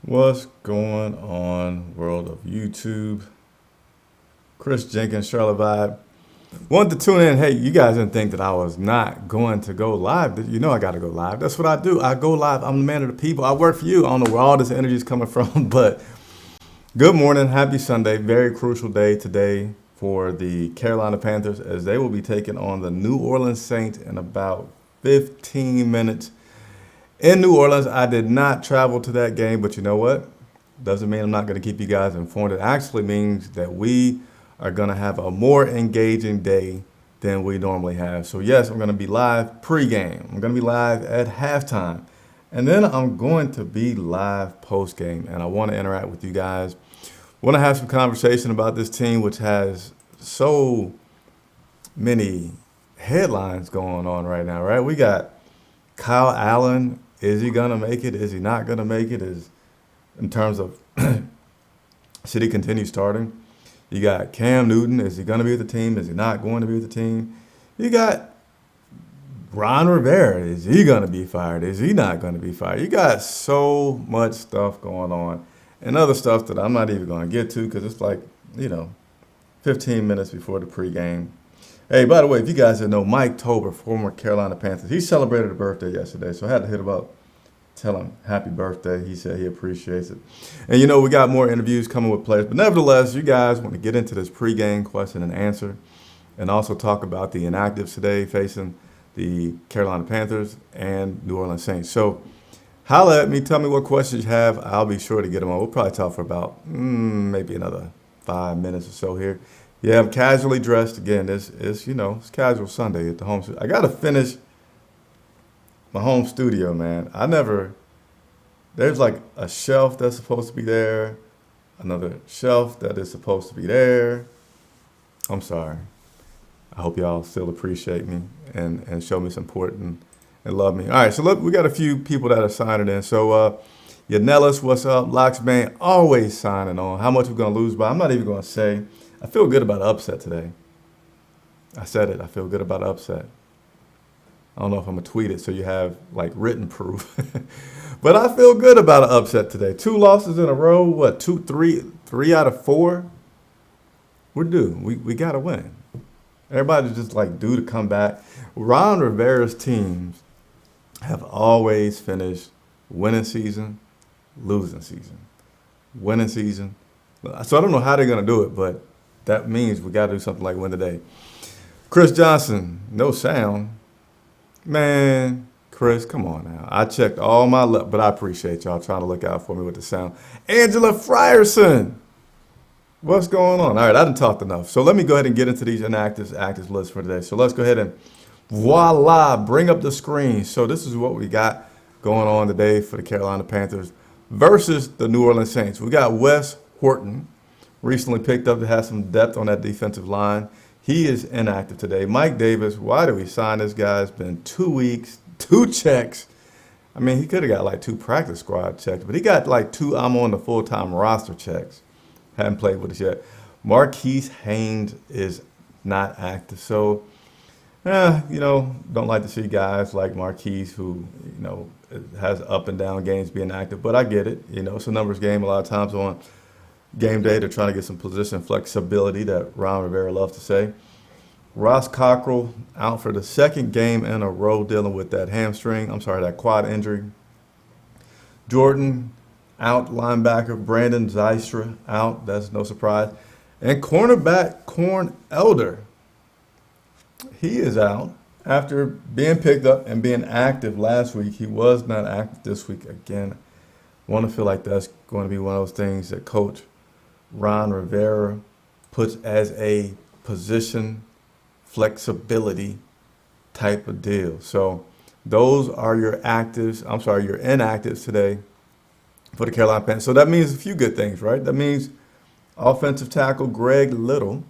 What's going on, world of YouTube? Chris Jenkins, Charlotte Vibe. Wanted to tune in. Hey, you guys didn't think that I was not going to go live. You know I got to go live. That's what I do. I go live. I'm the man of the people. I work for you. I don't know where all this energy is coming from, but good morning. Happy Sunday. Very crucial day today for the Carolina Panthers as they will be taking on the New Orleans Saints in about 15 minutes. In New Orleans, I did not travel to that game, but you know what? Doesn't mean I'm not going to keep you guys informed. It actually means that we are going to have a more engaging day than we normally have. So, yes, I'm going to be live pregame. I'm going to be live at halftime. And then I'm going to be live postgame. And I want to interact with you guys. Want to have some conversation about this team, which has so many headlines going on right now, right? We got Kyle Allen. Is he going to make it? Is he not going to make it? Is in terms of should he continue starting? You got Cam Newton. Is he going to be with the team? Is he not going to be with the team? You got Ron Rivera. Is he going to be fired? Is he not going to be fired? You got so much stuff going on and other stuff that I'm not even going to get to because it's like, 15 minutes before the pregame. Hey, by the way, if you guys didn't know, Mike Tober, former Carolina Panthers, he celebrated a birthday yesterday, so I had to hit him up, tell him happy birthday. He said he appreciates it. And we got more interviews coming with players, but nevertheless, you guys want to get into this pregame question and answer and also talk about the inactives today facing the Carolina Panthers and New Orleans Saints. So holla at me, tell me what questions you have. I'll be sure to get them on. We'll probably talk for about maybe another 5 minutes or so here. Yeah, I'm casually dressed again. It's casual Sunday at the home studio. I got to finish my home studio, man. There's like a shelf that's supposed to be there, another shelf that is supposed to be there. I'm sorry. I hope y'all still appreciate me and show me support and love me. All right, so look, we got a few people that are signing in. So, Yanellis, what's up? Locksman, always signing on. How much we're going to lose by? I'm not even going to say. I feel good about an upset today. I said it. I feel good about an upset. I don't know if I'm going to tweet it so you have like written proof. But I feel good about an upset today. 2 losses in a row. What, three out of 4? We're due. We got to win. Everybody's just like due to come back. Ron Rivera's teams have always finished winning season, losing season, winning season. So I don't know how they're going to do it, but that means we got to do something like win today. Chris Johnson, no sound. Man, Chris, come on now. I checked all my luck, but I appreciate y'all trying to look out for me with the sound. Angela Frierson, what's going on? All right, I didn't talk enough. So let me go ahead and get into these inactives, actives list for today. So let's go ahead and voila, bring up the screen. So this is what we got going on today for the Carolina Panthers versus the New Orleans Saints. We got Wes Horton, recently picked up to have some depth on that defensive line. He is inactive today. Mike Davis, why do we sign this guy? It's been 2 weeks, 2 checks. I mean, he could have got like 2 practice squad checks, but he got like 2 I'm on the full-time roster checks. Haven't played with us yet. Marquise Haynes is not active. So, don't like to see guys like Marquise who, has up and down games being active, but I get it. It's a numbers game a lot of times on game day. They're trying to get some position flexibility that Ron Rivera loves to say. Ross Cockrell out for the 2nd game in a row dealing with that quad injury. Jordan out, linebacker. Brandon Zystra out. That's no surprise. And cornerback Corn Elder, he is out after being picked up and being active last week. He was not active this week again. Want to feel like that's going to be one of those things that Coach Ron Rivera puts as a position flexibility type of deal. So those are your inactives today for the Carolina Panthers. So that means a few good things, right? That means offensive tackle Greg Little.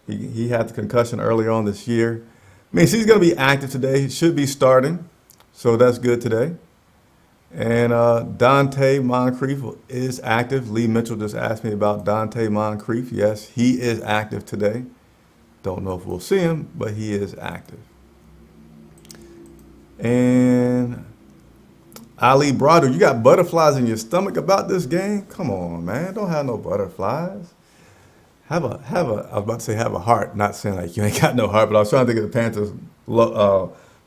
He had the concussion earlier on this year. Means he's going to be active today. He should be starting. So that's good today. And Dante Moncrief is active. Lee Mitchell just asked me about Dante Moncrief. Yes, he is active today. Don't know if we'll see him, but he is active. And Ali Brado, you got butterflies in your stomach about this game? Come on, man. Don't have no butterflies. I was about to say have a heart, not saying like you ain't got no heart, but I was trying to think of the Panthers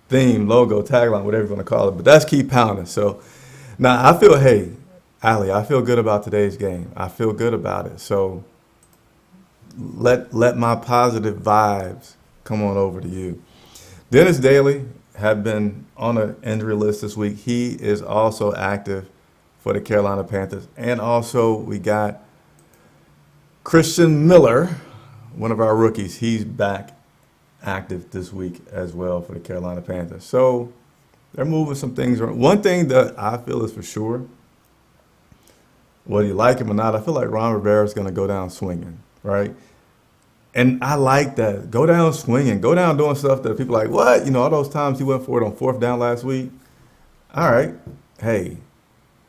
theme, logo, tagline, whatever you want to call it. But that's keep pounding. So now hey, Ali, I feel good about today's game. I feel good about it. So let my positive vibes come on over to you. Dennis Daly have been on an injury list this week. He is also active for the Carolina Panthers. And also we got Christian Miller, one of our rookies. He's back active this week as well for the Carolina Panthers. So they're moving some things around. One thing that I feel is for sure, whether you like him or not, I feel like Ron Rivera is going to go down swinging, right? And I like that. Go down swinging. Go down doing stuff that people are like, what? You know, all those times he went for it on fourth down last week. All right. Hey,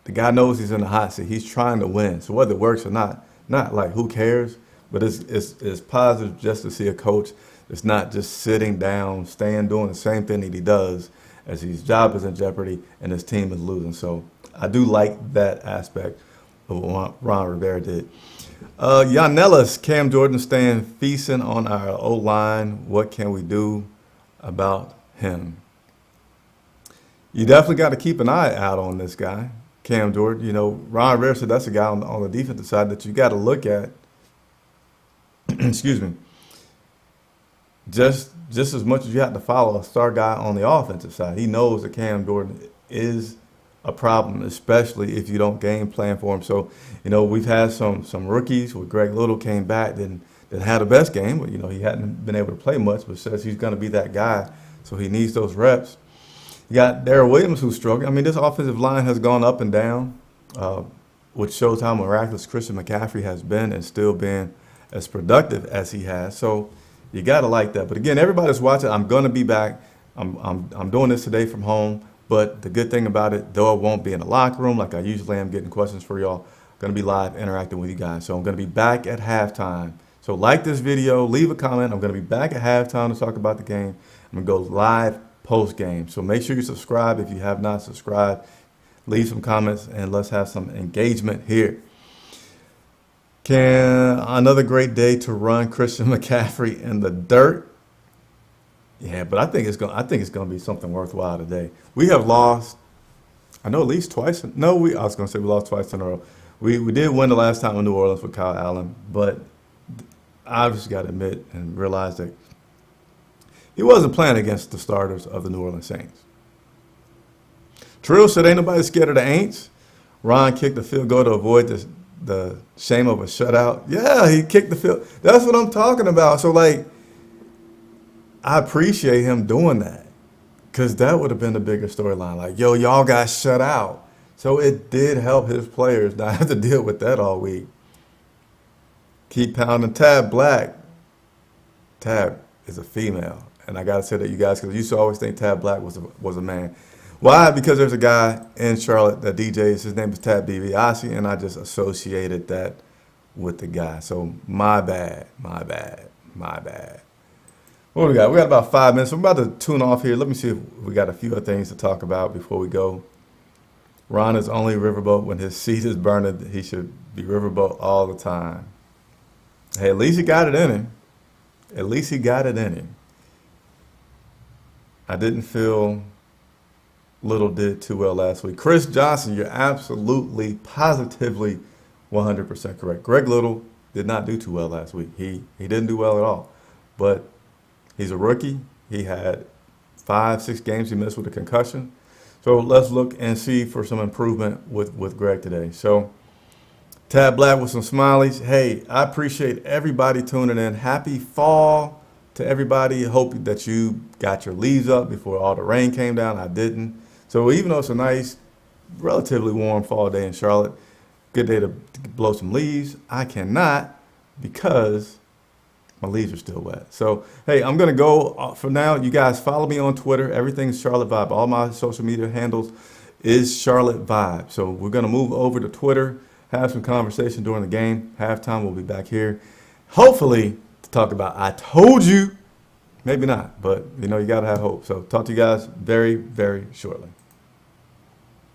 the guy knows he's in the hot seat. He's trying to win. So whether it works or not like who cares? But it's positive just to see a coach that's not just sitting down, staying doing the same thing that he does as his job is in jeopardy and his team is losing. So I do like that aspect of what Ron Rivera did. Yanellis, Cam Jordan staying feasting on our O-line. What can we do about him? You definitely got to keep an eye out on this guy, Cam Jordan. You know, Ron Rivera said that's a guy on the defensive side that you got to look at. Excuse me. Just as much as you have to follow a star guy on the offensive side. He knows that Cam Jordan is a problem, especially if you don't game plan for him. So, you know, we've had some rookies where Greg Little came back that had the best game, but, you know, he hadn't been able to play much, but says he's going to be that guy. So he needs those reps. You got Darrell Williams who's struggling. I mean, this offensive line has gone up and down, which shows how miraculous Christian McCaffrey has been and still being as productive as he has. So you got to like that. But again, everybody's watching. I'm going to be back. I'm doing this today from home. But the good thing about it, though I won't be in the locker room like I usually am getting questions for y'all, I'm going to be live interacting with you guys. So I'm going to be back at halftime. So like this video, leave a comment. I'm going to be back at halftime to talk about the game. I'm going to go live post-game. So make sure you subscribe if you have not subscribed. Leave some comments and let's have some engagement here. Another great day to run Christian McCaffrey in the dirt. Yeah, but I think it's going to be something worthwhile today. We have lost, I know at least twice. No, I was going to say we lost twice in a row. We did win the last time in New Orleans with Kyle Allen, but I've just got to admit and realize that he wasn't playing against the starters of the New Orleans Saints. Trill said ain't nobody scared of the Aints. Ron kicked the field goal to avoid the shame of a shutout. Yeah, he kicked the field. That's what I'm talking about. So, like, I appreciate him doing that because that would have been the bigger storyline. Like, yo, y'all got shut out. So it did help his players not have to deal with that all week. Keep pounding Tab Black. Tab is a female. And I got to say that, you guys, because you used to always think Tab Black was a man. Why? Because there's a guy in Charlotte that DJs. His name is Tab DiBiase, and I just associated that with the guy. So my bad. What do we got? We got about 5 minutes. We're about to tune off here. Let me see if we got a few other things to talk about before we go. Ron is only riverboat when his seat is burning. He should be riverboat all the time. Hey, at least he got it in him. At least he got it in him. I didn't feel Little did too well last week. Chris Johnson, you're absolutely, positively 100% correct. Greg Little did not do too well last week. He didn't do well at all. But he's a rookie. He had 5-6 games he missed with a concussion. So let's look and see for some improvement with Greg today. So Tab Black with some smileys. Hey, I appreciate everybody tuning in. Happy fall to everybody. Hope that you got your leaves up before all the rain came down. I didn't. So even though it's a nice, relatively warm fall day in Charlotte, good day to blow some leaves, I cannot because my leaves are still wet. So, hey, I'm going to go for now. You guys follow me on Twitter. Everything's Charlotte Vibe. All my social media handles is Charlotte Vibe. So we're going to move over to Twitter, have some conversation during the game. Halftime, we'll be back here, hopefully, to talk about I told you. Maybe not, but, you know, you got to have hope. So talk to you guys very, very shortly.